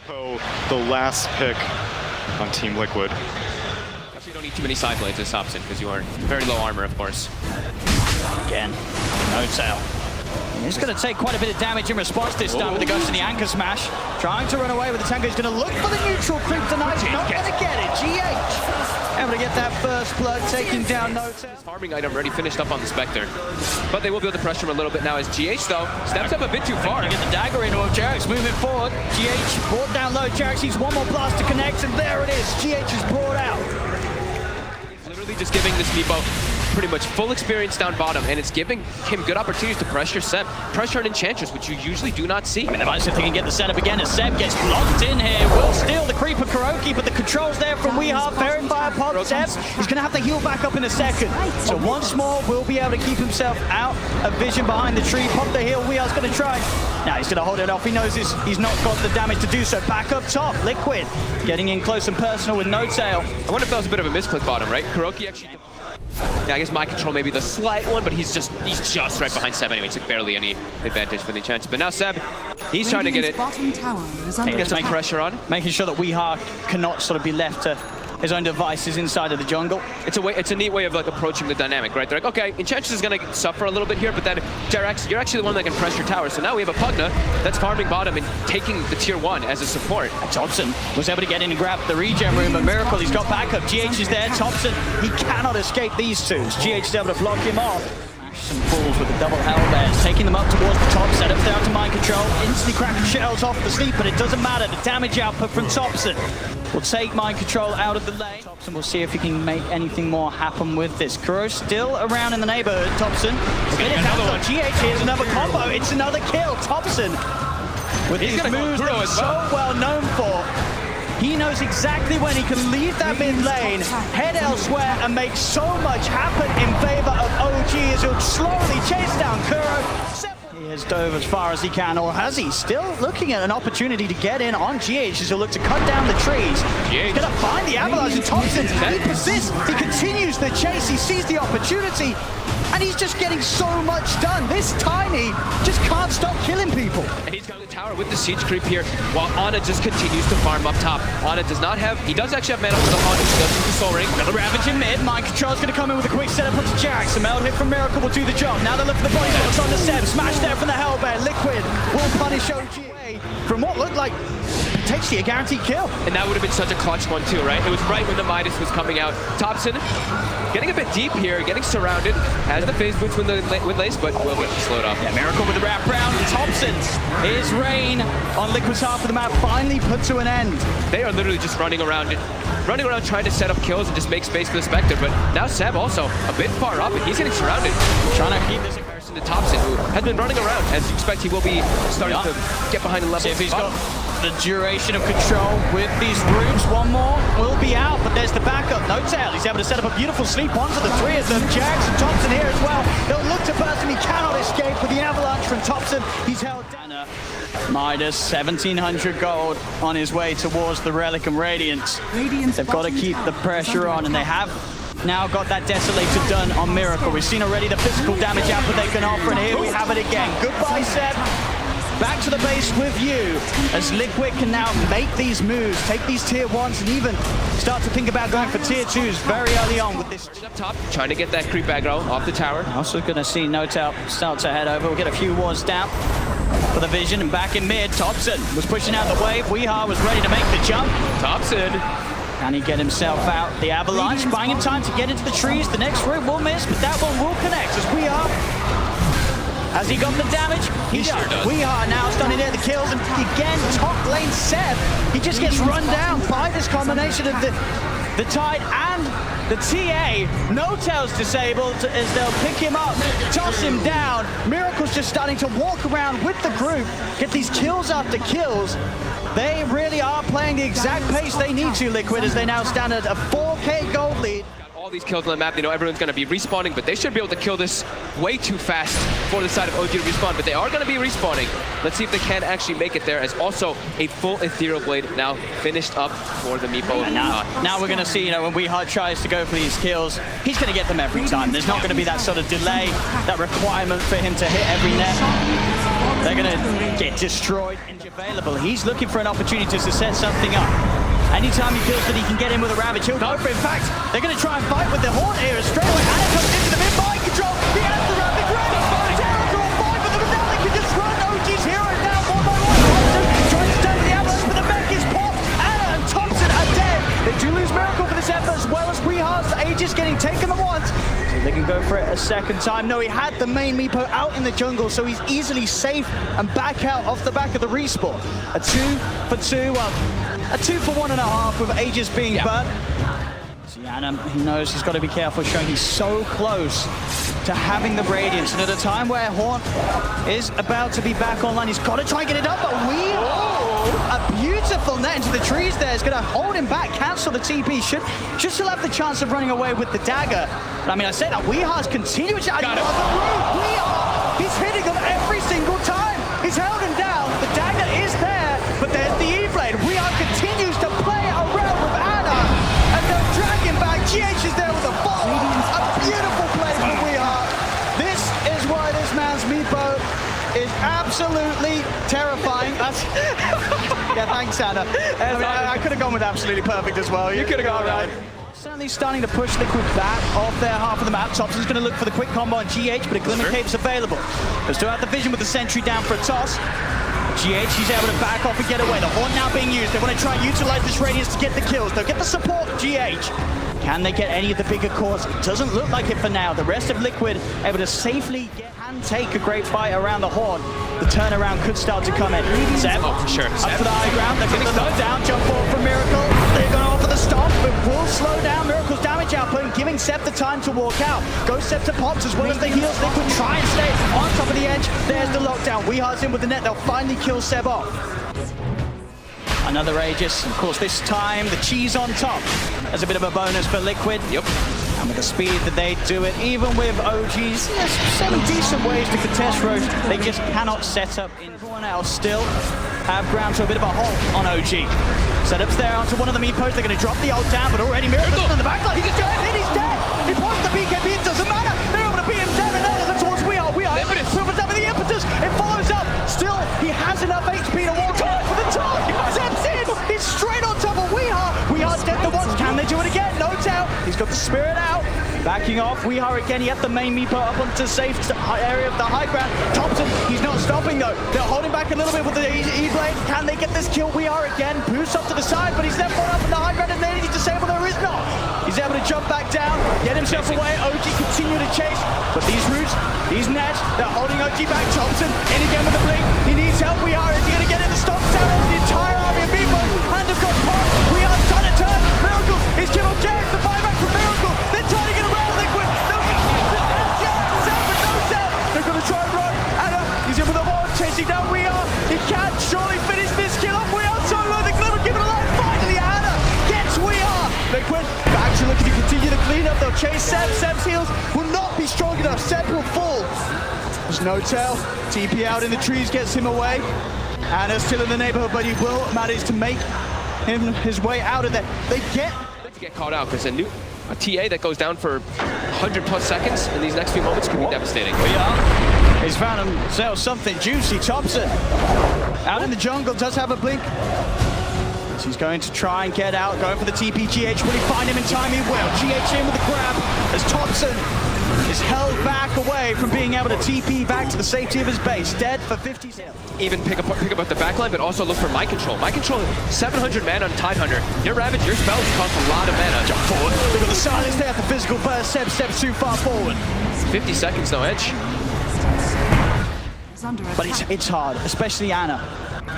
Meepo, the last pick on Team Liquid. Actually, you don't need too many side blades as Hobson because you are very low armor, of course. Again, no tail. He's going to take quite a bit of damage in response this time with the ghost and the anchor smash. Trying to run away with the tank. He's going to look for the neutral creep tonight. Not going to get it. GH able to get that first blood, taking down No Tail. His farming item already finished up on the Spectre. But they will be able to pressure him a little bit now as GH, though, steps up a bit too far. Get the dagger into him. Jarek's moving forward. GH brought down low. Jarek sees one more blast to connect, and there it is. GH is brought out. Literally just giving this Meepo pretty much full experience down bottom, and it's giving him good opportunities to pressure Seb, pressure an Enchantress, which you usually do not see. I mean, they might see if they can get the setup again as Seb gets blocked in here. Will steal the creeper Kuroki, but the controls there from Weehaw. Fairy Fire pop Seb. He's going to have to heal back up in a second. So once more, will be able to keep himself out of vision behind the tree. Pop the heal. Weeha's going to try. Now he's going to hold it off. He knows this. He's not got the damage to do so. Back up top, Liquid getting in close and personal with No Tail. I wonder if that was a bit of a misclick bottom, right? Kuroki actually... Yeah, I guess mind control may be the slight one, but he's just right behind Seb anyway. It's like barely any advantage for the Enchantress. But now Seb, he's trying to get it. Get some pressure on. Making sure that Weehaw cannot sort of be left to his own devices inside of the jungle. It's a neat way of like approaching the dynamic, right? They're like, okay, Enchantress is gonna suffer a little bit here, but then Jarex, you're actually the one that can pressure tower. So now we have a Pugna that's farming bottom and taking the tier 1 as a support. Thompson was able to get in and grab the regen room, but Miracle, he's got backup. GH is there. Thompson, he cannot escape these two. GH is able to block him off. Some fools with the double hellbears, taking them up towards the top, set up down to mind control, instantly cracking shells off the sleep, but it doesn't matter. The damage output from Thompson will take mind control out of the lane. Thompson will see if he can make anything more happen with this. Kuro still around in the neighborhood. Thompson, another one. GH, here's another combo. It's another kill. Thompson, with these moves that he's so well known for. He knows exactly when he can leave that mid lane, head elsewhere, and make so much happen in favor of OG as he'll slowly chase down Kuro. He has dove as far as he can, or has he? Still looking at an opportunity to get in on GH as he'll look to cut down the trees. He's gonna find the avalanche, and Thompson, he persists, he continues the chase, he sees the opportunity, and he's just getting so much done. This Tiny just can't stop killing people. And he's got the tower with the siege creep here, while Ana just continues to farm up top. Ana does not have, he does actually have mana for the Haunt, she does use the Soul Ring. Another Ravage in mid, Mind Control's gonna come in with a quick setup onto Jack. Some meld hit from Miracle will do the job. Now they look for the body shots on the Seb. Smash there from the Hellbear. Liquid will punish OG from what looked like potentially a guaranteed kill. And that would have been such a clutch one too, right? It was right when the Midas was coming out. Thompson getting a bit deep here, getting surrounded. Has the phase boots with Lace, but will get slowed up. Yeah, Miracle with the wrap round. Thompson, his reign on Liquid's half of the map finally put to an end. They are literally just running around trying to set up kills and just make space for the Spectre. But now Seb also a bit far up and he's getting surrounded. Trying to keep this comparison to Thompson, who has been running around. As you expect, he will be starting to get behind the level. See if he's got the duration of control with these roots. One more will be out, but there's the backup. No Tail, he's able to set up a beautiful sleep onto the three of them. Jax and Thompson here as well. They'll look to burst and he cannot escape with the avalanche from Thompson. He's held down. Midas, 1,700 gold on his way towards the Relic and Radiance. They've got to keep the pressure on, and they have now got that Desolator done on Miracle. We've seen already the physical damage output they can offer, and here we have it again. Goodbye, Seb. Back to the base with you, as Liquid can now make these moves, take these tier 1s, and even start to think about going for tier 2s very early on with this. Up top, trying to get that creep aggro off the tower. Also going to see No Tail start to head over. We'll get a few wards down for the vision, and back in mid, Thompson was pushing out the wave. Weehaw was ready to make the jump. Thompson. Can he get himself out? The avalanche buying him time to get into the trees. The next room will miss, but that one will connect as Weehaw. Has he got the damage? He sure does. Weehaw now starting to get the kills, and again, top lane Seb. He just gets run down by this combination of the Tide and the TA. No Tail's disabled as they'll pick him up, toss him down. Miracle's just starting to walk around with the group, get these kills after kills. They really are playing the exact pace they need to, Liquid, as they now stand at a 4K gold lead. All these kills on the map, they know everyone's going to be respawning, but they should be able to kill this way too fast for the side of OG to respawn, but they are going to be respawning. Let's see if they can actually make it there, as also a full Ethereal Blade now finished up for the Meepo. And now we're going to see, when Weehaw tries to go for these kills, he's going to get them every time. There's not going to be that sort of delay, that requirement for him to hit every net. They're going to get destroyed and available. He's looking for an opportunity to set something up. Anytime he feels that he can get in with a Ravage, he'll go for it. In fact, they're going to try and fight with the Horn here. Straight away, Anna comes into the mid-mind control. He has the Ravage ready. Terror draw 5 for them, and now they can just run. OG's hero now, 1 by 1. Thompson trying to stand the avalanche, but the mech is popped. Anna and Thompson are dead. They do lose Miracle for this effort, as well as Weehar's Aegis getting taken at once. So they can go for it a second time. No, he had the main Meepo out in the jungle, so he's easily safe and back out off the back of the respawn. A 2 for 2, well, a 2 for 1.5 with Aegis being burnt. See, Anna, he knows he's got to be careful, showing he's so close to having the Radiance. And at a time where Horn is about to be back online, he's got to try and get it up, but a beautiful net into the trees there is going to hold him back, cancel the TP. Should still have the chance of running away with the dagger. But I mean, I say that Weehar's continuing to Weehar, he's hitting them every single time. He's held him down. The dagger is there, but there's the E-Blade. Weehar continues to play around with Anna, and they'll drag him back. GH is there with a ball. A beautiful play from Weehar. This is why this man's Meepo is absolutely terrifying. Yeah, thanks, Anna. I could have gone with absolutely perfect as well. You could have gone right. Certainly starting to push Liquid back off their half of the map. Thompson's going to look for the quick combo on GH, but a Glimmer Cape's available. They'll still have the vision with the sentry down for a toss. GH, he's able to back off and get away. The Horn now being used. They want to try and utilize this Radiance to get the kills. They'll get the support of GH. Can they get any of the bigger cores? It doesn't look like it for now. The rest of Liquid able to safely get and take a great fight around the Horn. The turnaround could start to come in. Zeb, for sure. Up to the high ground. They're going to slow down. Jump forward from Miracle. They're going to offer the stomp, but will slow down Miracle's damage output and giving Seb the time to walk out. Goes Seb to pops as well as the heals. Liquid try and stay on top of the edge. There's the lockdown. Weehar's in with the net. They'll finally kill Seb off. Another Aegis. Of course, this time the cheese on top as a bit of a bonus for Liquid. Yep. And with the speed that they do it, even with OGs, there's some decent ways to contest Roche. They just cannot set up in. Everyone else still have ground to a bit of a halt on OG. Setups there onto one of the Meepos. They're going to drop the ult down, but already Miracle on the backline. He just goes in, he's dead. He points the BKB, it doesn't matter. They're able to beat him down and over towards Weehar. Silver's up with the impetus. It follows up. Still, he has enough HP to walk on for the top. Steps in. He's straight on top of Weehar. Weehar's dead the once. Can they do it again? No doubt. He's got the spirit out. Backing off, Weehar again. He had the main Meepo up onto the safe area of the high ground. Thompson, he's not stopping though. They're holding back a little bit with the E-Blade. Can they get this kill? Weehar again. Boost up to the side, but he's left one up in the high ground and then he's disabled. There is not. He's able to jump back down, get himself away. OG continue to chase, but these roots, these nets, they're holding OG back. Thompson in again with the blink. He needs help. Weehar is he going to get it? The stop down over the entire army of Meepo. And they've got Pop. Weehar's trying to turn. Miracle is Jimbo James. The buyback from Miracle. They're trying to get around Liquid. They're going to try and run. Anna, he's in with the wall, chasing down Weehar. He can't surely finish this kill off. Weehar so low, the Glimmer give it a light. Finally, Anna gets Weehar. Liquid back to looking to continue the cleanup. They'll chase Seb. Seb's heals will not be strong enough. Seb will fall. There's no tell. TP out in the trees gets him away. Anna's still in the neighborhood, but he will manage to make him his way out of there. They get caught out because a TA that goes down for 100+ seconds in these next few moments could be devastating. Yeah, he's found himself something juicy. Thompson out in the jungle does have a blink. So he's going to try and get out, going for the TP. GH, will he find him in time? He will. GH in with the grab as Thompson is held back away from being able to TP back to the safety of his base. Dead for 50 seconds. Even pick up the backline, but also look for mind control. Mind control, 700 mana on Tidehunter. Your Ravage, your spells cost a lot of mana. Jump forward. Look at the silence there. The physical burst. Seb steps too far forward. 50 seconds, no edge. But it's hard, especially Anna.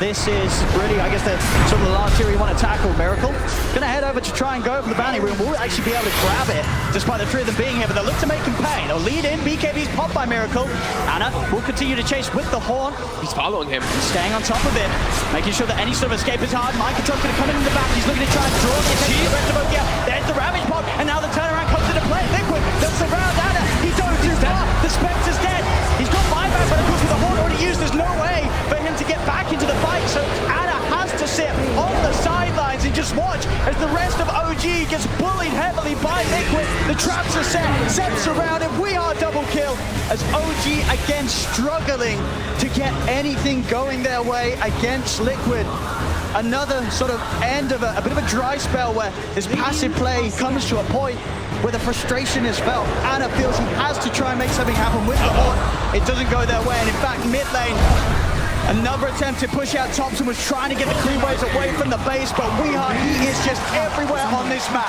This is really, I guess, the sort of the last tier you want to tackle. Miracle gonna head over to try and go for the bounty room. We'll actually be able to grab it, despite the three of them being here, but they'll look to make him pay. They'll lead in, BKB's popped by Miracle. Anna will continue to chase with the Horn. He's following him. He's staying on top of it, making sure that any sort of escape is hard. Microton's gonna come in the back. He's looking to try and draw the attention of the rest of them. Yeah, there's the Ravage pop, and now the turnaround comes into play. Liquid, they'll surround Anna. He dove too far. The Spectre's dead. He's got buyback, but of course with the Horn already used, there's no way for him to get back into the fight. So Anna has to sit on the sidelines and just watch as the rest of OG gets bullied heavily by Liquid. The traps are set, Seb's surrounded, we are double kill as OG again struggling to get anything going their way against Liquid. Another sort of end of a bit of a dry spell where his passive play comes to a point where the frustration is felt. Ana feels he has to try and make something happen with the Horde. It doesn't go their way, and in fact, mid lane, another attempt to push out Thompson was trying to get the crew waves away from the base, but Weeha, he is just everywhere on this map.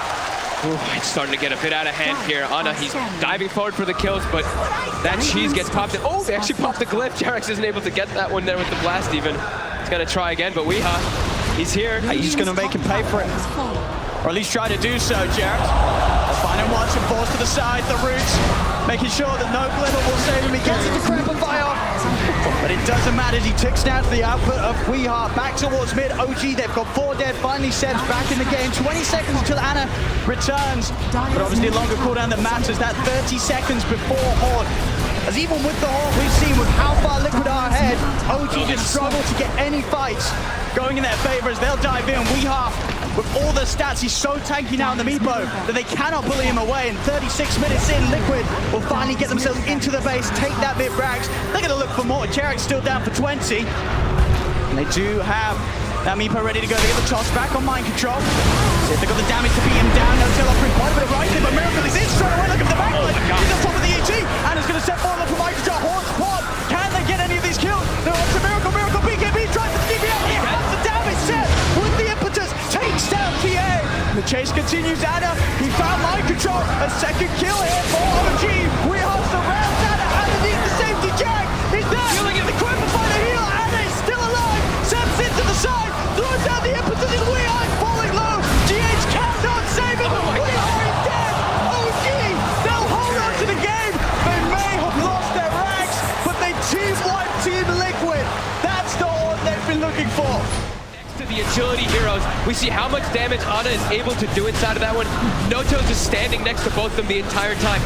Ooh, it's starting to get a bit out of hand here. Ana, he's diving forward for the kills, but that cheese gets popped in. Oh, they actually popped the glyph. Jarex isn't able to get that one there with the blast even. He's gonna try again, but Weeha, he's here. He's gonna make him pay for it. Or at least try to do so, Jarex. They'll find him once and forced to the side, the roots, making sure that no glimmer will save him. He gets into Cripple Fire, but it doesn't matter. He takes down the output of Weeha. Back towards mid. OG, they've got 4 dead. Finally, Seb's back in the game. 20 seconds until Ana returns, but obviously a longer cooldown that matters. That 30 seconds before Horde. As even with the Horde, we've seen with how far Liquid are ahead, OG just struggle to get any fights going in their favor as they'll dive in. Weeha, with all the stats, he's so tanky now in the Meepo that they cannot bully him away. And 36 minutes in, Liquid will finally get themselves into the base, take that mid Brax. They're going to look for more. Jarek's still down for 20. And they do have that Meepo ready to go. They get the toss back on mind control. See if they got the damage to beat him down. No tell offering quite a bit of right there, but Miracle is in straight away. Look at the back. He's on top of the EG. And it's going to set forward for mind control. Horde's pod. Can they get any of these kills? No, it's a Miracle. Miracle BKB tries to keep it out. He has the damage set with the impetus. Takes down TA. The chase continues. Ana, he found mind control. A second kill here for OG. Weeha surrounds Ana underneath the safety jack. He's there. Healing in the Cripple by the healer. Ana is still alive. Seb's into the side. Throws down the impetus and Weeha is falling low. GH cannot save him. Weeha is dead. OG, they'll hold on to the game. They may have lost their ranks, but they team-wiped Team Liquid. That's the Horde they've been looking for. To the agility heroes, we see how much damage Ana is able to do inside of that one. Notos is standing next to both of them the entire time.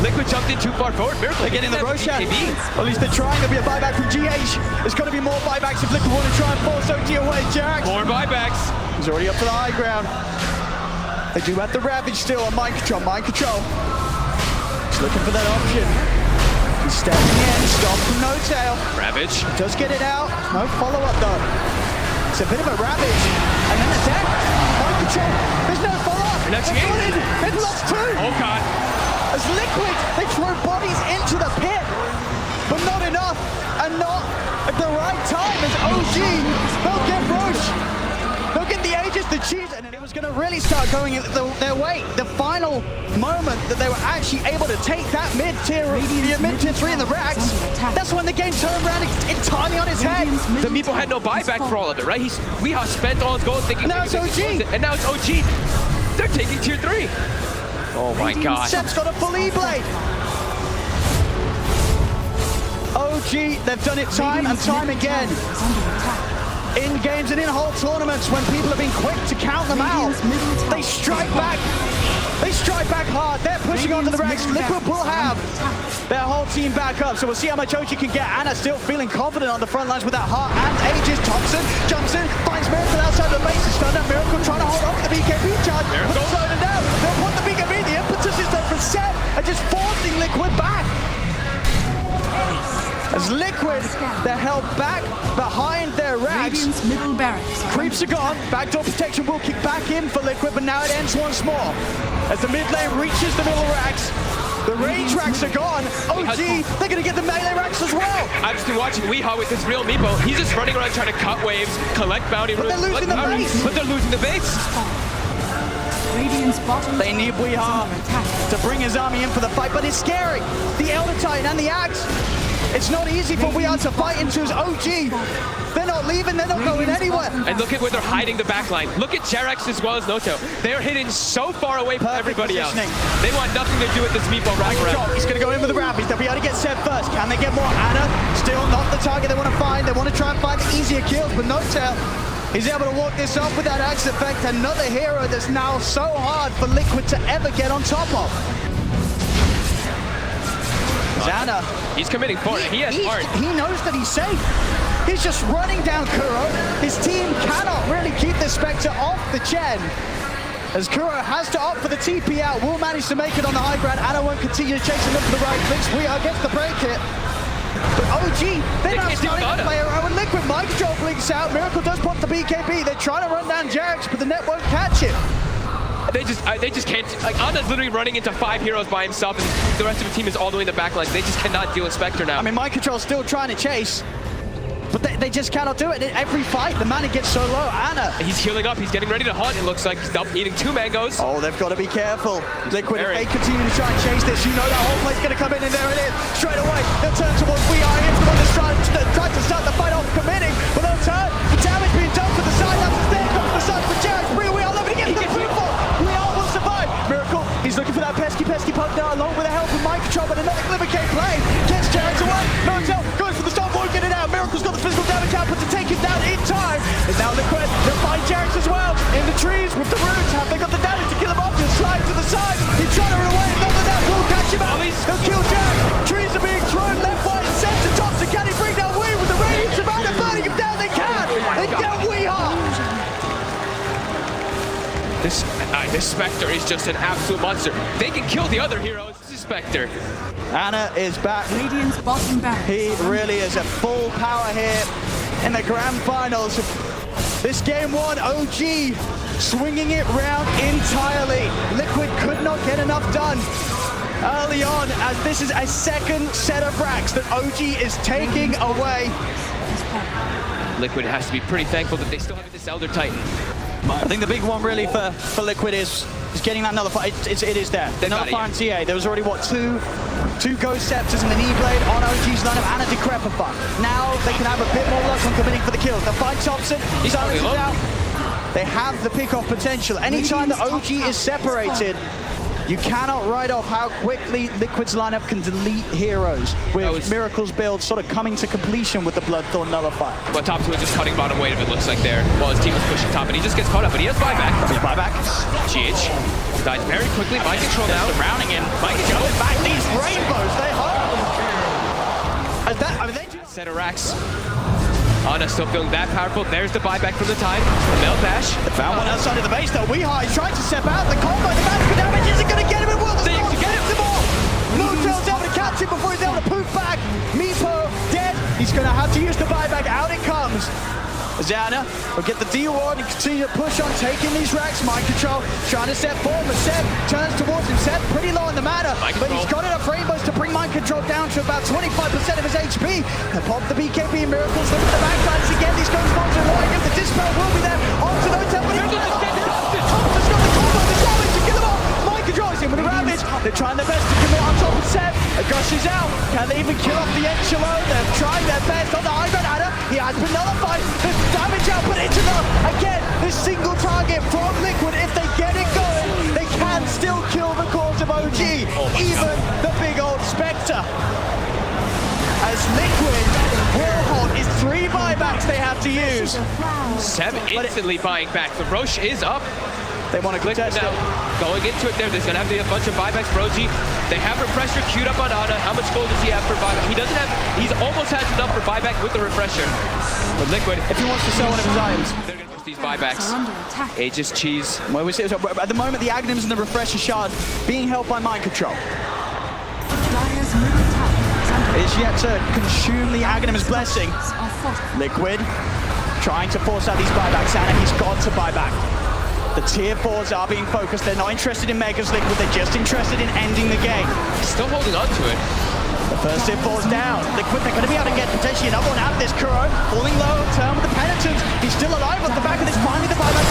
Liquid jumped in too far forward. Miracle getting the Roshan. At least they're trying. There'll be a buyback from GH. There's going to be more buybacks if Liquid want to try and force OG away. Jarex. More buybacks. He's already up to the high ground. They do have the Ravage still on mind control. Mind control. He's looking for that option. He's stepping in. Stop from No Tail. Ravage. Does get it out. No follow-up though. It's a bit of a Ravage. And then the deck. Mind control. There's no follow-up. They've lost 2. Oh god. As Liquid, they throw bodies into the pit, but not enough, and not at the right time as OG, they'll get Roche, they'll get the Aegis, the cheese, and it was going to really start going their way. The final moment that they were actually able to take that mid-tier 3 in the racks, that's when the game turned around entirely on his head. The Meepo had no buyback for all of it, right? Weeha spent all his gold thinking... Now it's OG. And now it's OG. They're taking tier 3. Oh my god. Seb's got a full E-Blade. OG, they've done it time and time again. In games and in whole tournaments when people have been quick to count them out, they strike back. They strike back hard. They're pushing onto the ranks. Liquid will have their whole team back up. So we'll see how much OG can get. Ana still feeling confident on the front lines with that heart and Aegis. Thompson jumps in, finds Miracle outside the base. He's done that. Miracle trying to hold off the BKB charge. Miracle slowing him down. They'll put the BKB. The impetus is there for Seb and just forcing Liquid back. As Liquid, they're held back behind their racks. Middle barracks. Creeps are gone. Backdoor protection will kick back in for Liquid, but now it ends once more. As the mid lane reaches the middle racks, the range racks are gone. OG, they're going to get the melee racks as well. I've just been watching Weeha with his real Meepo. He's just running around trying to cut waves, collect bounty runes. But they're losing the base. But they're losing the base. They need Weeha to bring his army in for the fight, but it's scary. The Elder Titan and the Axe. It's not easy for Weeha to fight into his OG. They're not leaving, they're not going anywhere. And look at where they're hiding the backline. Look at Jarex as well as Noto. They're hidden so far away from everybody else. They want nothing to do with this Meepo right around. He's going to go in with the Ravage. They'll be able to get Seb first. Can they get more? Ana, still not the target they want to find. They want to try and find the easier kills, but No Tail, he's able to walk this off with that Axe effect. Another hero that's now so hard for Liquid to ever get on top of. Ana, he's committing for it. He has heart. He knows that he's safe. He's just running down Kuro. His team cannot really keep this Spectre off the gen. As Kuro has to opt for the TP out, will manage to make it on the high ground. Anna won't continue chasing them for the right clicks. We are against the break hit. But OG, they're now starting to play around with Liquid. Mind Control blinks out. Miracle does pop the BKB. They're trying to run down Jarex, but the net won't catch it. They just can't. Like, Anna's literally running into 5 heroes by himself, and the rest of the team is all the way in the back line. They just cannot deal with Spectre now. I mean, Mind Control's still trying to chase, but they just cannot do it. In every fight, the mana gets so low. Anna. He's healing up. He's getting ready to hunt. It looks like he's eating 2 mangoes. Oh, they've got to be careful. Liquid, if they continue to try and chase this, you know that whole play's going to come in, and there it is. Straight away, they'll turn towards We Are. It's the one that's trying to start the fight off, committing, but they'll turn. The damage being done for the side. That's the thing. Comes for the side for Jared. We Are living against the people. We Are will survive. Miracle, he's looking for that pesky poke now, along with the help of Mind Control, but another Glimmer can't play. Gets Jared away. No tell, goes for the stop, won't get it out. Miracle's got the physical damage output to take him down in time. And now Liquid, they'll find Jarex as well. In the trees with the roots. Have they got the damage to kill him off? Just slide to the side. He's trying to run away. Another that will catch him out. He'll kill Jarex. Trees are being thrown left, right, and center. Thompson, can he bring down Wee with the radiance of Anna burning him down? They can. They get Wee hard. This Spectre is just an absolute monster. They can kill the other heroes. This is Spectre. Anna is back. Radiant's bottom barracks. He really is at full power here in the grand finals. This game 1, OG swinging it round entirely. Liquid could not get enough done early on, as this is a second set of racks that OG is taking away. Liquid has to be pretty thankful that they still have this Elder Titan. I think the big one really for Liquid is getting that nullifier. It is there. They're nullifying TA. There was already, what, two Ghost Scepters and an E-Blade on OG's lineup and a Decrepify. Now they can have a bit more luck on committing for the kills. They'll find Thompson. He's silences out. They have the pick-off potential. Anytime that OG is separated, you cannot write off how quickly Liquid's lineup can delete heroes, with Miracle's build sort of coming to completion with the Bloodthorn Nullifier. Well, top 2 is just cutting bottom weight of it, looks like there, while his team is pushing top, and he just gets caught up, but he has buyback. His buyback. GH dies very quickly. Mind Control now. Surrounding him. Mind Control back. These rainbows, they hurt. Set of racks. Anna still feeling that powerful. There's the buyback from the time. The Mel Dash. Found one outside of the base though. Weehai is trying to step out. The combo, the magic damage isn't going to get him in will. They actually get him. Moontail's able to catch him before he's able to poof back. Meepo dead. He's going to have to use the buyback. Out it comes. Zana will get the deal on and continue to push on, taking these racks. Mind Control trying to set form, but Seb turns towards him. Seb pretty low in the mana, but he's got enough rainbows to bring Mind Control down to about 25% of his HP. And pop the BKB Miracles, look at the backlines again. These guys bombs are lying. The Dispel will be there. Onto no tempo. Thompson's got the combo, the damage to kill him off. Mind Control is in with the Ravage. They're trying their best to commit on top of Seb. Agush is out. Can they even kill off the Enchilo? They're trying their best on the high ground. Adder, he has been nullified. There's damage output into them. Again, this single target from Liquid. If they get it going, they can still kill the cause of OG. Even the big old Spectre. As Liquid will hold is 3 buybacks they have to use. Seb instantly buying back. The Roche is up. They want to contest now. Going into it there, there's going to have to be a bunch of buybacks for OG. They have Refresher queued up on Anna. How much gold does he have for buyback? He doesn't have, he's almost has enough for buyback with the Refresher. But Liquid, if he wants to sell one of his items, they're going to push these buybacks. Aegis Cheese. Well, we see, at the moment, the Aghanims and the Refresher Shard being held by Mind Control. It's yet to consume the Aghanim's blessing. Liquid trying to force out these buybacks, and he's got to buy back. The tier 4s are being focused. They're not interested in Megas Liquid. They're just interested in ending the game. Still holding on to it. The first tier 4's down. Liquid, they're going to be able to get potentially another one out of this. Kuro falling low, turn with the penitence. He's still alive at the back of this. Finally, the buyback